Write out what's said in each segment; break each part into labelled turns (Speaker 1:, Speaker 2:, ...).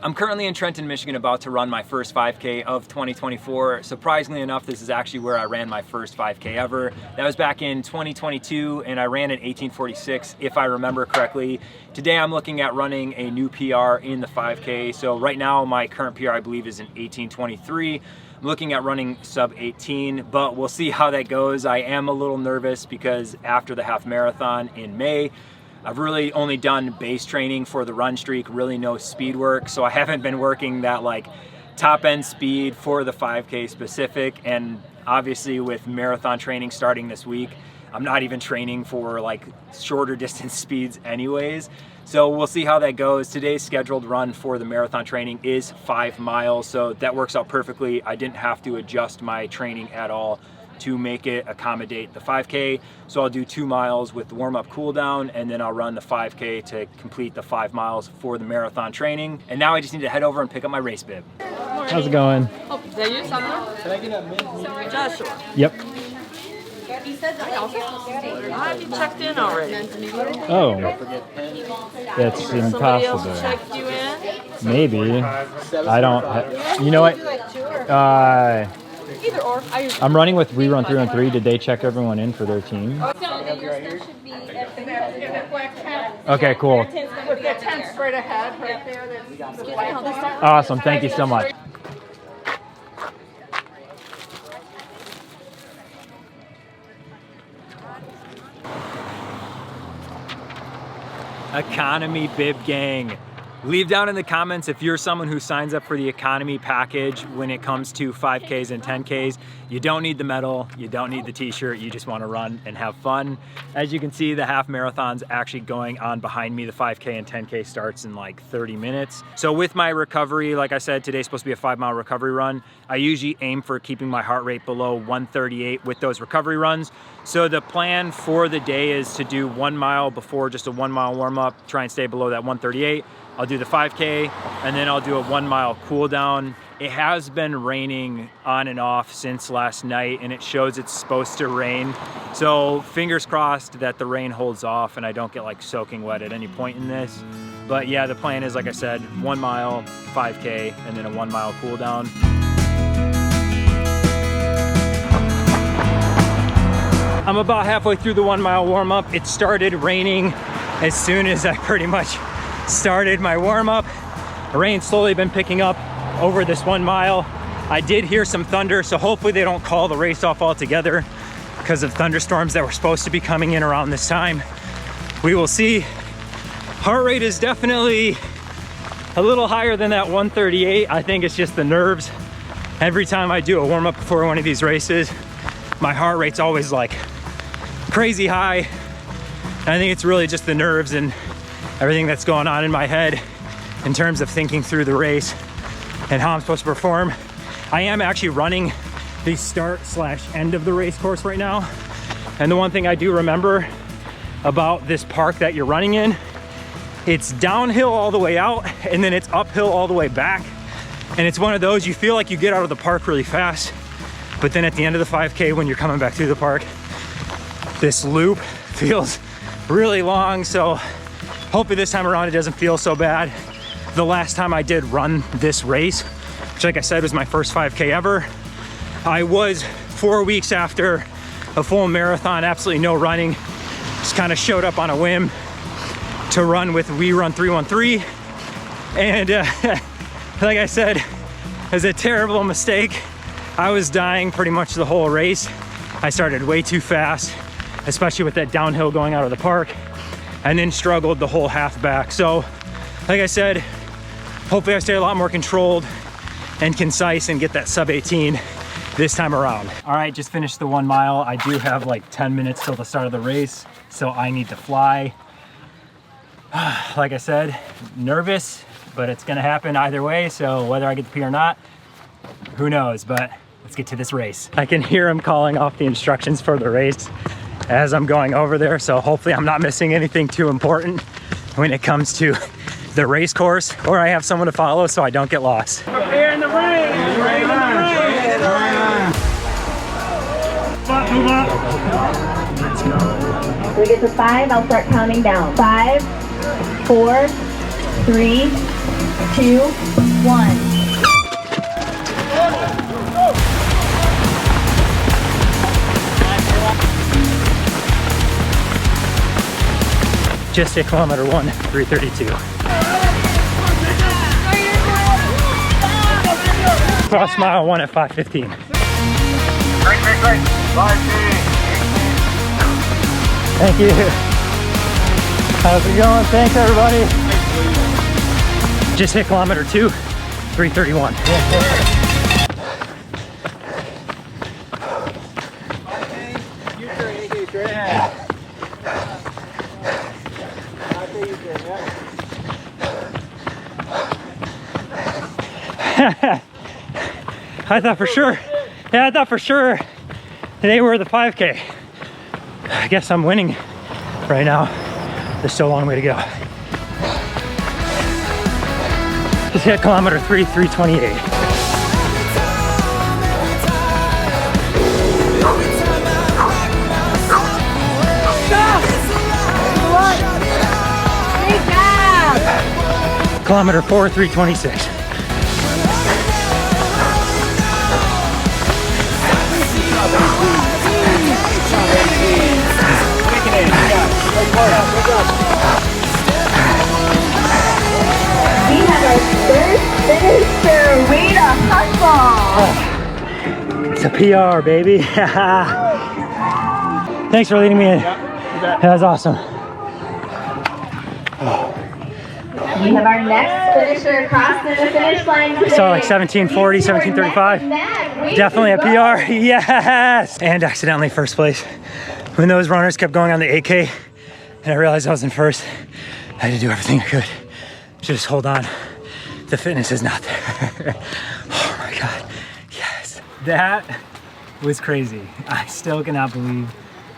Speaker 1: I'm currently in Trenton, Michigan, about to run my first 5K of 2024. Surprisingly enough, this is actually where I ran my first 5K ever. That was back in 2022, and I ran in 1846, if I remember correctly. Today, I'm looking at running a new PR in the 5K. So right now, my current PR, I believe, is in 1823. I'm looking at running sub 18, but we'll see how that goes. I am a little nervous because after the half marathon in May, I've really only done base training for the run streak, really no speed work. So I haven't been working that like top end speed for the 5K specific. And obviously with marathon training starting this week, I'm not even training for like shorter distance speeds anyways. So we'll see how that goes. Today's scheduled run for the marathon training is 5 miles. So that works out perfectly. I didn't have to adjust my training at all to make it accommodate the 5K. So I'll do 2 miles with the warm-up cooldown, and then I'll run the 5K to complete the 5 miles for the marathon training. And now I just need to head over and pick up my race bib.
Speaker 2: How's it going?
Speaker 3: Oh, is that you, Sandra?
Speaker 4: Can I get a mint?
Speaker 3: Joshua.
Speaker 2: Yep.
Speaker 3: Have you checked in already?
Speaker 2: Oh, that's
Speaker 3: Somebody else
Speaker 2: impossible.
Speaker 3: checked you in?
Speaker 2: Maybe. I don't. You know what?
Speaker 3: Either or.
Speaker 2: I'm running with We Run 3 on 3. Did they check everyone in for their team? Okay, cool.
Speaker 3: With the tent straight ahead, right there.
Speaker 2: Awesome. Thank you so much.
Speaker 1: Economy Bib Gang. Leave down in the comments if you're someone who signs up for the economy package when it comes to 5Ks and 10Ks. You don't need the medal, you don't need the t-shirt, you just want to run and have fun. As you can see, the half marathon's actually going on behind me. The 5K and 10K starts in like 30 minutes. So with my recovery, like I said, today's supposed to be a 5-mile recovery run. I usually aim for keeping my heart rate below 138 with those recovery runs. So the plan for the day is to do 1 mile before just a 1 mile warm up, try and stay below that 138. I'll do the 5K, and then I'll do a 1 mile cool down. It has been raining on and off since last night, and it shows it's supposed to rain. So fingers crossed that the rain holds off and I don't get like soaking wet at any point in this. But yeah, the plan is, like I said, 1 mile, 5K, and then a 1 mile cool down. I'm about halfway through the 1 mile warm up. It started raining as soon as I pretty much started my warm-up. The rain's slowly been picking up over this 1 mile. I did hear some thunder, so hopefully they don't call the race off altogether because of thunderstorms that were supposed to be coming in around this time. We will see. Heart rate is definitely a little higher than that 138. I think it's just the nerves. Every time I do a warm-up before one of these races, my heart rate's always like crazy high. And I think it's really just the nerves and everything that's going on in my head in terms of thinking through the race and how I'm supposed to perform. I am actually running the start/end of the race course right now. And the one thing I do remember about this park that you're running in, it's downhill all the way out and then it's uphill all the way back. And it's one of those, you feel like you get out of the park really fast, but then at the end of the 5K, when you're coming back through the park, this loop feels really long. So hopefully this time around it doesn't feel so bad. The last time I did run this race, which like I said was my first 5K ever, I was 4 weeks after a full marathon, absolutely no running. Just kind of showed up on a whim to run with We Run 313. And like I said, it was a terrible mistake. I was dying pretty much the whole race. I started way too fast, especially with that downhill going out of the park, and then struggled the whole half back. So like I said, hopefully I stay a lot more controlled and concise and get that sub 18 this time around. All right, just finished the 1 mile. I do have like 10 minutes till the start of the race, so I need to fly. Like I said, nervous, but it's gonna happen either way. So whether I get the P or not, who knows, but let's get to this race. I can hear him calling off the instructions for the race as I'm going over there. So hopefully I'm not missing anything too important when it comes to the race course, or I have someone to follow so I don't get lost.
Speaker 5: Prepare in the rain! Prepare in the rain! Move up!
Speaker 1: Let's go.
Speaker 6: When we get to 5, I'll start counting down. 5, 4, 3,
Speaker 4: 2, 1.
Speaker 1: Just hit kilometer 1, 3:32. Cross mile 1 at 5:15.
Speaker 5: Great. 5K.
Speaker 1: Thank you. How's it going? Thanks everybody. Just hit kilometer 2, 3:31. I thought for sure they were the 5K. I guess I'm winning right now. There's still a long way to go. Just hit kilometer 3, 3:28. Kilometer 4, 3:26.
Speaker 4: We have our third finisher. Way to hustle!
Speaker 1: It's a PR, baby. Thanks for leading me in. That was awesome.
Speaker 4: We have our next finisher crossing the finish line today.
Speaker 1: So like 17:40, 17:35. Definitely a PR. Yes! And accidentally first place. When those runners kept going on the 8K and I realized I was in first, I had to do everything I could. Just hold on. The fitness is not there. Oh my God. Yes. That was crazy. I still cannot believe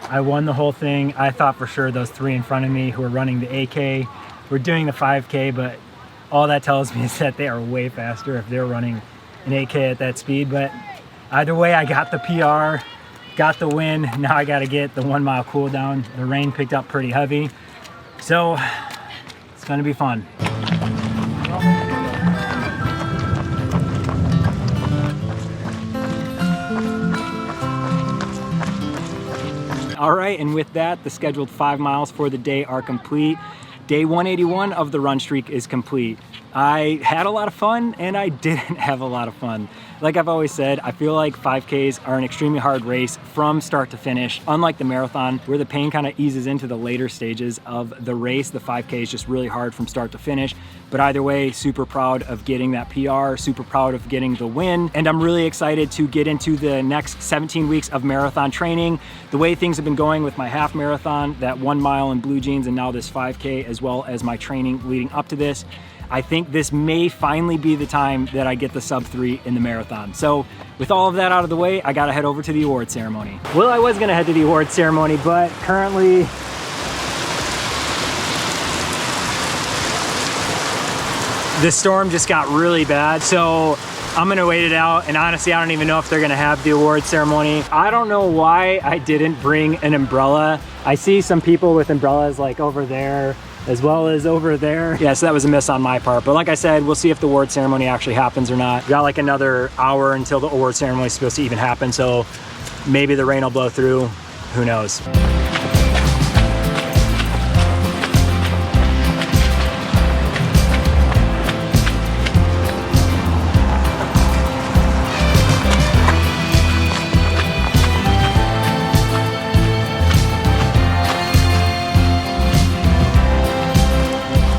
Speaker 1: I won the whole thing. I thought for sure those three in front of me who were running the 8K were doing the 5K, but all that tells me is that they are way faster if they're running an 8K at that speed. But either way, I got the PR, got the win. Now I got to get the 1 mile cool down. The rain picked up pretty heavy, so it's gonna be fun. All right, and with that, the scheduled 5 miles for the day are complete. Day 181 of the run streak is complete. I had a lot of fun and I didn't have a lot of fun. Like I've always said, I feel like 5Ks are an extremely hard race from start to finish. Unlike the marathon, where the pain kind of eases into the later stages of the race, the 5K is just really hard from start to finish. But either way, super proud of getting that PR, super proud of getting the win. And I'm really excited to get into the next 17 weeks of marathon training. The way things have been going with my half marathon, that 1 mile in blue jeans, and now this 5K, as well as my training leading up to this, I think this may finally be the time that I get the sub 3 in the marathon. So with all of that out of the way, I gotta head over to the award ceremony. Well, I was gonna head to the award ceremony, but currently the storm just got really bad. So I'm gonna wait it out, and honestly, I don't even know if they're gonna have the award ceremony. I don't know why I didn't bring an umbrella. I see some people with umbrellas like over there, as well as over there. Yeah, so that was a miss on my part. But like I said, we'll see if the award ceremony actually happens or not. We got like another hour until the award ceremony is supposed to even happen, so maybe the rain will blow through, who knows.